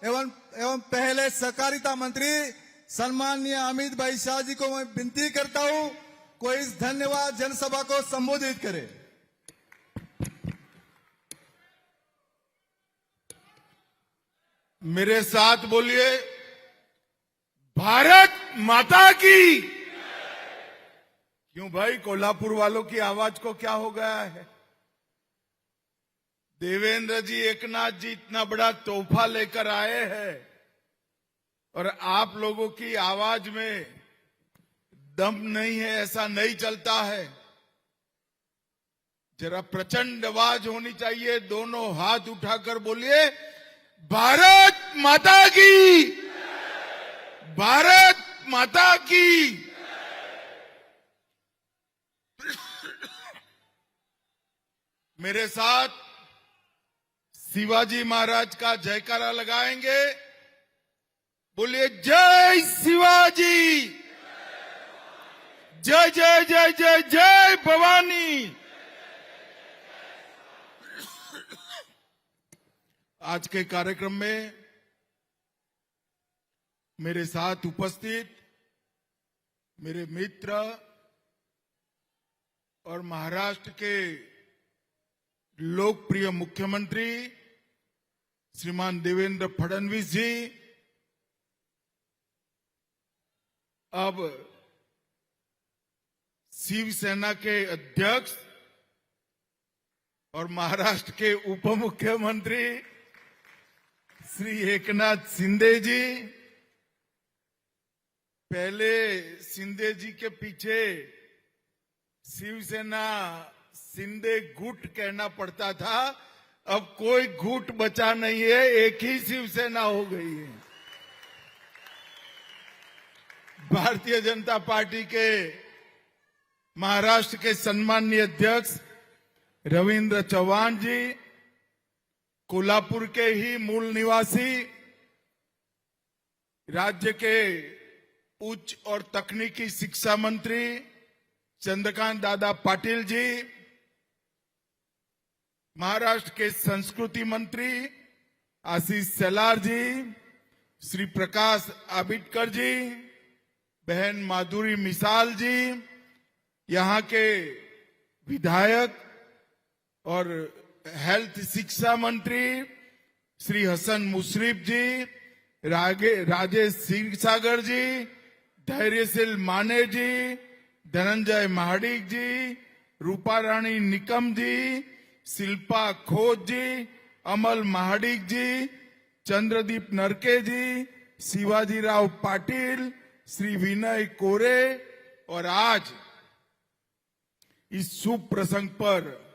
एवं पहले सहकारिता मंत्री सम्माननीय अमित भाई शाह जी को मैं विनती करता हूं, कोई इस धन्यवाद जनसभा को संबोधित करे। मेरे साथ बोलिए, भारत माता की। क्यों भाई, कोल्हापुर वालों की आवाज को क्या हो गया है? देवेंद्र जी, एकनाथ जी इतना बड़ा तोहफा लेकर आए हैं और आप लोगों की आवाज में दम नहीं है, ऐसा नहीं चलता है। जरा प्रचंड आवाज होनी चाहिए। दोनों हाथ उठाकर बोलिए, भारत माता की, भारत माता की। मेरे साथ शिवाजी महाराज का जयकारा लगाएंगे। बोलिए, जय शिवाजी, जय जय जय जय जय भवानी। आज के कार्यक्रम में मेरे साथ उपस्थित मेरे मित्र और महाराष्ट्र के लोकप्रिय मुख्यमंत्री श्रीमान देवेंद्र फडणवीस जी, अब शिवसेना के अध्यक्ष और महाराष्ट्र के उप मुख्यमंत्री श्री एकनाथ शिंदे जी। पहले शिंदे जी के पीछे शिवसेना शिंदे गुट कहना पड़ता था, अब कोई गुट बचा नहीं है, एक ही शिवसेना हो गई है। भारतीय जनता पार्टी के महाराष्ट्र के सम्माननीय अध्यक्ष रविंद्र चौहान जी, कोल्हापुर के ही मूल निवासी, राज्य के उच्च और तकनीकी शिक्षा मंत्री चंद्रकांत दादा पाटिल जी, महाराष्ट्र के संस्कृति मंत्री आशीष शेलार जी, श्री प्रकाश आंबेडकर जी, बहन माधुरी मिसाल जी, यहाँ के विधायक और हेल्थ शिक्षा मंत्री श्री हसन मुशरीफ जी, राजेश क्षीरसागर जी, धैर्यशील माने जी, धनंजय महाडिक जी, रूपा रानी निकम जी, शिल्पा खोज जी, अमल महाडिक जी, चंद्रदीप नरके जी, शिवाजी राव पाटिल, श्री विनय कोरे और आज इस शुभ प्रसंग पर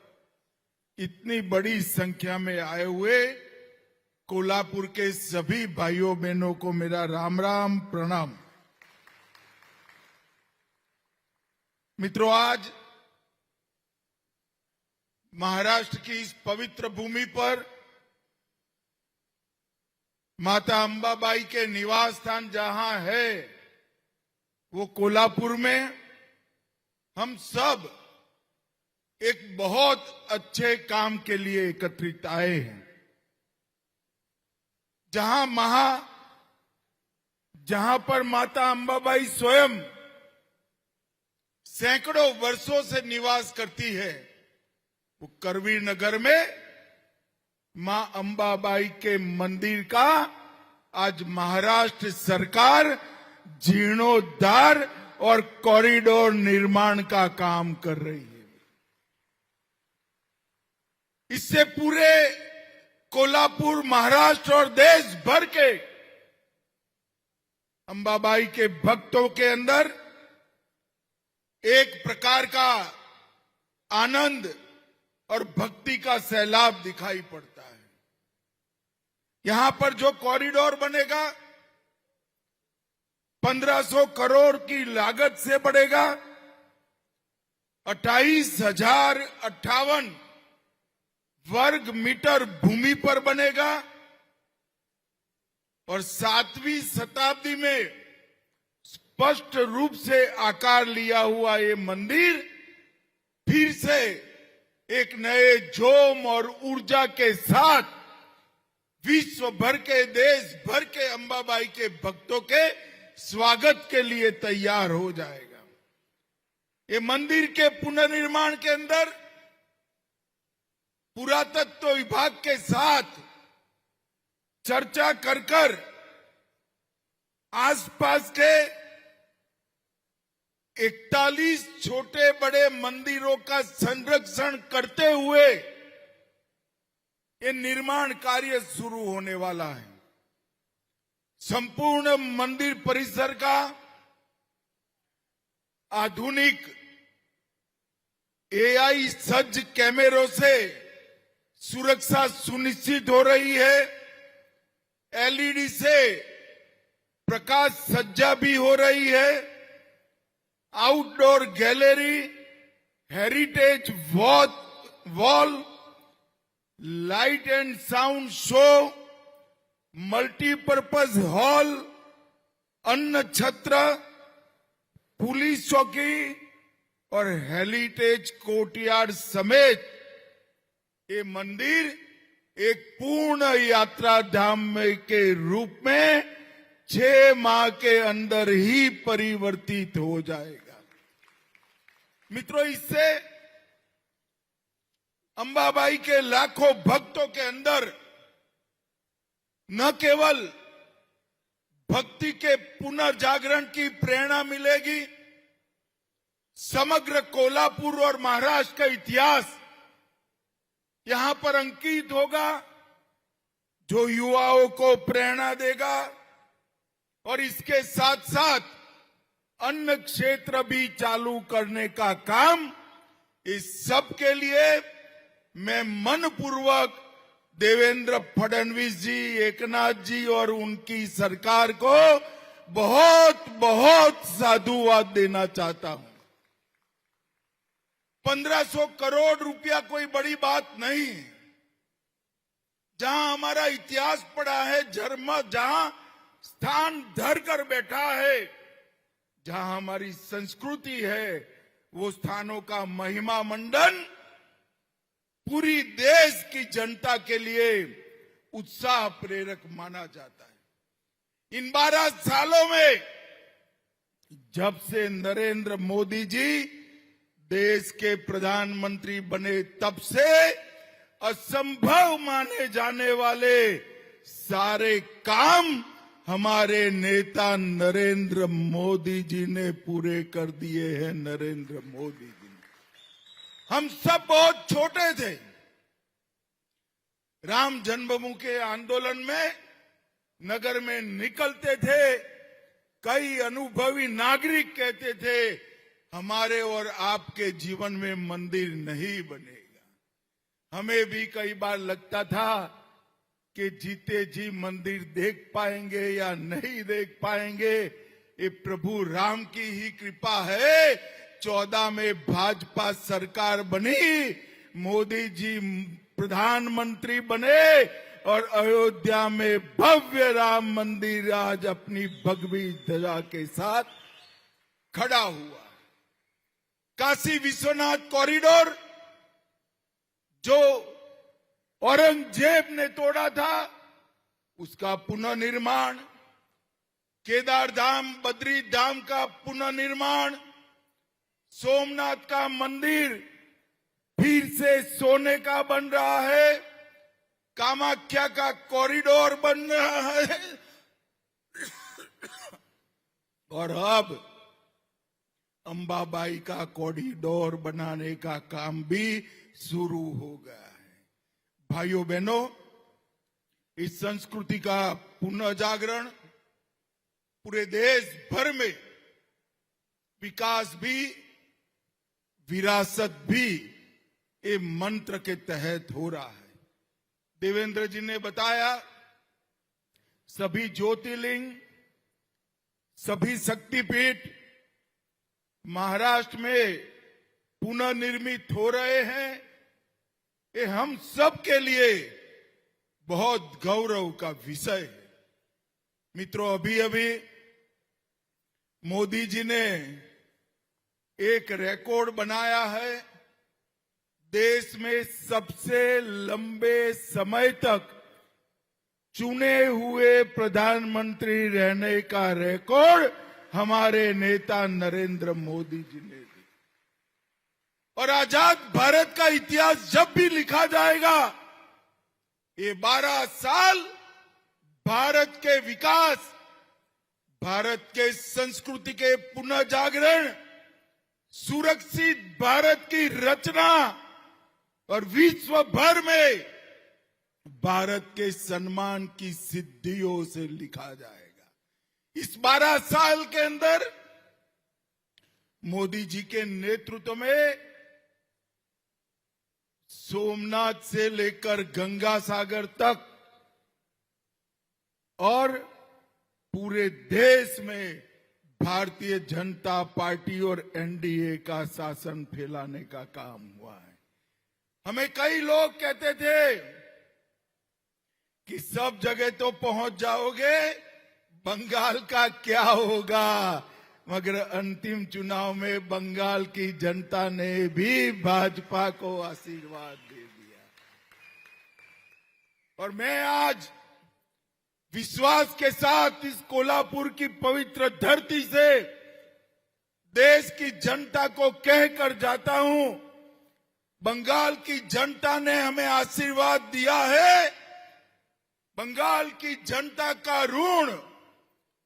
इतनी बड़ी संख्या में आए हुए कोल्हापुर के सभी भाइयों बहनों को मेरा राम राम प्रणाम। मित्रों, आज महाराष्ट्र की इस पवित्र भूमि पर माता अंबाबाई के निवास स्थान जहां है वो कोल्हापुर में हम सब एक बहुत अच्छे काम के लिए एकत्रित आए हैं। जहां पर माता अंबाबाई स्वयं सैकड़ों वर्षों से निवास करती है, वो करवीर नगर में मां अंबाबाई के मंदिर का आज महाराष्ट्र सरकार जीर्णोद्धार और कॉरिडोर निर्माण का काम कर रही है। इससे पूरे कोल्हापुर, महाराष्ट्र और देश भर के अंबाबाई के भक्तों के अंदर एक प्रकार का आनंद और भक्ति का सैलाब दिखाई पड़ता है। यहां पर जो कॉरिडोर बनेगा 1500 करोड़ की लागत से बढ़ेगा, 28,058 वर्ग मीटर भूमि पर बनेगा और 7वीं शताब्दी में स्पष्ट रूप से आकार लिया हुआ ये मंदिर फिर से एक नए जोम और ऊर्जा के साथ विश्व भर के, देश भर के अंबाबाई के भक्तों के स्वागत के लिए तैयार हो जाएगा। ये मंदिर के पुनर्निर्माण के अंदर पुरातत्व विभाग के साथ चर्चा कर आसपास के 41 छोटे बड़े मंदिरों का संरक्षण करते हुए ये निर्माण कार्य शुरू होने वाला है। संपूर्ण मंदिर परिसर का आधुनिक एआई सज्ज कैमरों से सुरक्षा सुनिश्चित हो रही है। एलईडी से प्रकाश सज्जा भी हो रही है। Outdoor gallery, heritage wall, light and sound show, multipurpose hall, अन्न छत्र, पुलिस चौकी और हेरिटेज कोर्टयार्ड समेत ये मंदिर एक पूर्ण यात्रा धाम के रूप में 6 माह के अंदर ही परिवर्तित हो जाएगा। मित्रों, इससे अंबाबाई के लाखों भक्तों के अंदर न केवल भक्ति के पुनर्जागरण की प्रेरणा मिलेगी, समग्र कोल्हापुर और महाराष्ट्र का इतिहास यहां पर अंकित होगा, जो युवाओं को प्रेरणा देगा। और इसके साथ साथ अन्य क्षेत्र भी चालू करने का काम, इस सब के लिए मैं मनपूर्वक देवेंद्र फडणवीस जी, एकनाथ जी और उनकी सरकार को बहुत बहुत साधुवाद देना चाहता हूं। 1500 करोड़ रुपया कोई बड़ी बात नहीं। जहां हमारा इतिहास पड़ा है, जहां स्थान धर कर बैठा है, जहां हमारी संस्कृति है, वो स्थानों का महिमा मंडन पूरी देश की जनता के लिए उत्साह प्रेरक माना जाता है। इन 12 सालों में जब से नरेंद्र मोदी जी देश के प्रधानमंत्री बने, तब से असंभव माने जाने वाले सारे काम हमारे नेता नरेंद्र मोदी जी ने पूरे कर दिए हैं। नरेंद्र मोदी जी ने, हम सब बहुत छोटे थे, राम जन्मभूमि के आंदोलन में नगर में निकलते थे, कई अनुभवी नागरिक कहते थे हमारे और आपके जीवन में मंदिर नहीं बनेगा। हमें भी कई बार लगता था कि जीते जी मंदिर देख पाएंगे या नहीं देख पाएंगे। ये प्रभु राम की ही कृपा है। 14 में भाजपा सरकार बनी, मोदी जी प्रधानमंत्री बने और अयोध्या में भव्य राम मंदिर आज अपनी भगवी ध्वजा के साथ खड़ा हुआ। काशी विश्वनाथ कॉरिडोर जो औरंगजेब ने तोड़ा था, उसका पुनर्निर्माण, केदार धाम, बद्री धाम का पुनर्निर्माण, सोमनाथ का मंदिर फिर से सोने का बन रहा है, कामाख्या का कॉरिडोर बन रहा है और अब अंबाबाई का कॉरिडोर बनाने का काम भी शुरू हो गया है। भाइयों बहनों, इस संस्कृति का पुनर्जागरण पूरे देश भर में विकास भी विरासत भी ये मंत्र के तहत हो रहा है। देवेंद्र जी ने बताया, सभी ज्योतिर्लिंग, सभी शक्तिपीठ महाराष्ट्र में पुनर्निर्मित हो रहे हैं। ये हम सब के लिए बहुत गौरव का विषय है। मित्रों, अभी अभी मोदी जी ने एक रिकॉर्ड बनाया है। देश में सबसे लंबे समय तक चुने हुए प्रधानमंत्री रहने का रिकॉर्ड हमारे नेता नरेंद्र मोदी जी ने दी। और आजाद भारत का इतिहास जब भी लिखा जाएगा, ये 12 साल भारत के विकास, भारत के संस्कृति के पुनः जागरण, सुरक्षित भारत की रचना और विश्व भर में भारत के सम्मान की सिद्धियों से लिखा जाएगा। इस 12 साल के अंदर मोदी जी के नेतृत्व में सोमनाथ से लेकर गंगा सागर तक और पूरे देश में भारतीय जनता पार्टी और एनडीए का शासन फैलाने का काम हुआ है। हमें कई लोग कहते थे कि सब जगह तो पहुंच जाओगे, बंगाल का क्या होगा, मगर अंतिम चुनाव में बंगाल की जनता ने भी भाजपा को आशीर्वाद दे दिया। और मैं आज विश्वास के साथ इस कोल्हापुर की पवित्र धरती से देश की जनता को कहकर जाता हूं, बंगाल की जनता ने हमें आशीर्वाद दिया है। बंगाल की जनता का ऋण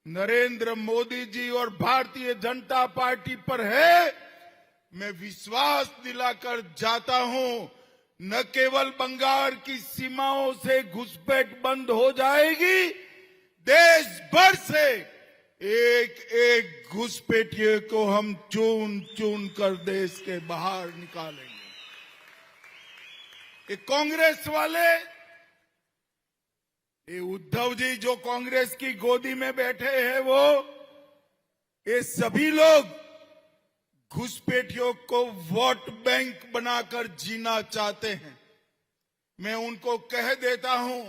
नरेंद्र मोदी जी और भारतीय जनता पार्टी पर है। मैं विश्वास दिलाकर जाता हूं, न केवल बंगाल की सीमाओं से घुसपैठ बंद हो जाएगी, देश भर से एक एक घुसपैठिए को हम चुन चुन कर देश के बाहर निकालेंगे। ये कांग्रेस वाले, ये उद्धव जी जो कांग्रेस की गोदी में बैठे हैं, ये सभी लोग घुसपैठियों को वोट बैंक बनाकर जीना चाहते हैं। मैं उनको कह देता हूं,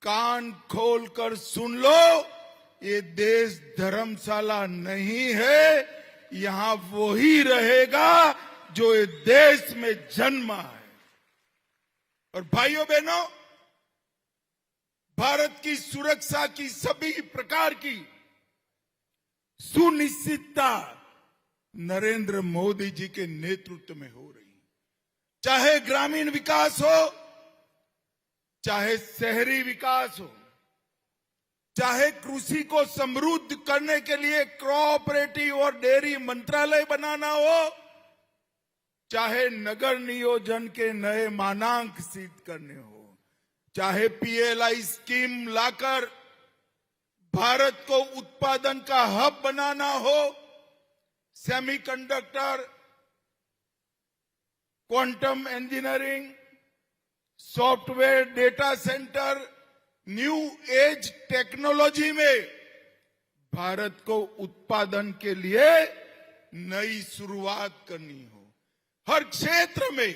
कान खोलकर सुन लो, ये देश धर्मशाला नहीं है, यहां वो ही रहेगा जो ये देश में जन्मा है। और भाइयों बहनों, भारत की सुरक्षा की सभी प्रकार की सुनिश्चितता नरेंद्र मोदी जी के नेतृत्व में हो रही है। चाहे ग्रामीण विकास हो, चाहे शहरी विकास हो, चाहे कृषि को समृद्ध करने के लिए कोऑपरेटिव और डेयरी मंत्रालय बनाना हो, चाहे नगर नियोजन के नए मानांक सिद्ध करने हो, चाहे पीएलआई स्कीम लाकर भारत को उत्पादन का हब बनाना हो, semiconductor, quantum engineering, software, data centre, new age technology में भारत को उत्पादन के लिए नई शुरुआत करनी हो, हर क्षेत्र में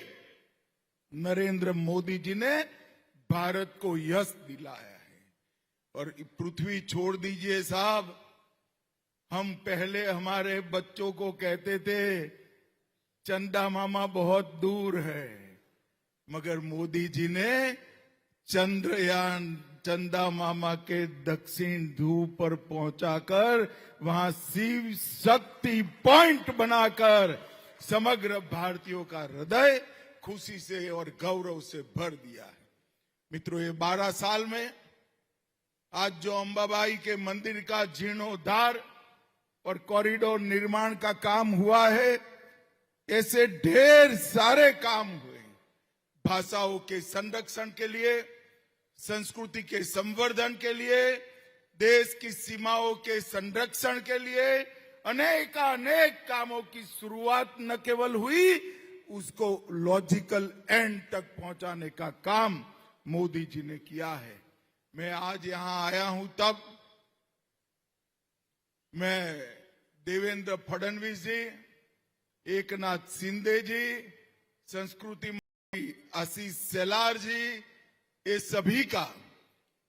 नरेंद्र मोदी जी ने भारत को यश दिलाया है। और पृथ्वी छोड़ दीजिए साहब, हम पहले हमारे बच्चों को कहते थे चंदा मामा बहुत दूर है, मगर मोदी जी ने चंद्रयान चंदा मामा के दक्षिण ध्रुव पर पहुंचाकर वहां शिव शक्ति पॉइंट बनाकर समग्र भारतीयों का हृदय खुशी से और गौरव से भर दिया है। मित्रों, ये 12 साल में आज जो अंबाबाई के मंदिर का जीर्णोद्धार और कॉरिडोर निर्माण का काम हुआ है, ऐसे ढेर सारे काम हुए। भाषाओं के संरक्षण के लिए, संस्कृति के संवर्धन के लिए, देश की सीमाओं के संरक्षण के लिए अनेक कामों की शुरुआत न केवल हुई, उसको लॉजिकल एंड तक पहुंचाने का काम मोदी जी ने किया है। मैं आज यहां आया हूं तब मैं देवेंद्र फडणवीस जी, एकनाथ शिंदे जी, संस्कृति मंत्री आशीष शेलार जी, ये सभी का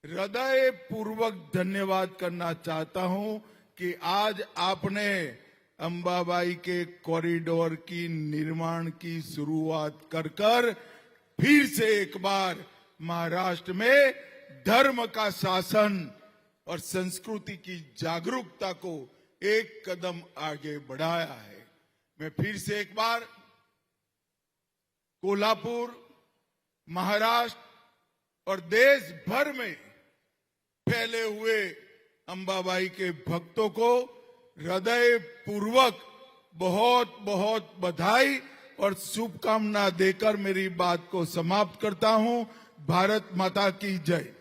हृदय पूर्वक धन्यवाद करना चाहता हूं कि आज आपने अंबाबाई के कॉरिडोर की निर्माण की शुरुआत कर फिर से एक बार महाराष्ट्र में धर्म का शासन और संस्कृति की जागरूकता को एक कदम आगे बढ़ाया है। मैं फिर से एक बार कोल्हापुर, महाराष्ट्र और देश भर में फैले हुए अंबाबाई के भक्तों को हृदय पूर्वक बहुत बहुत बधाई और शुभकामना देकर मेरी बात को समाप्त करता हूं। भारत माता की जय।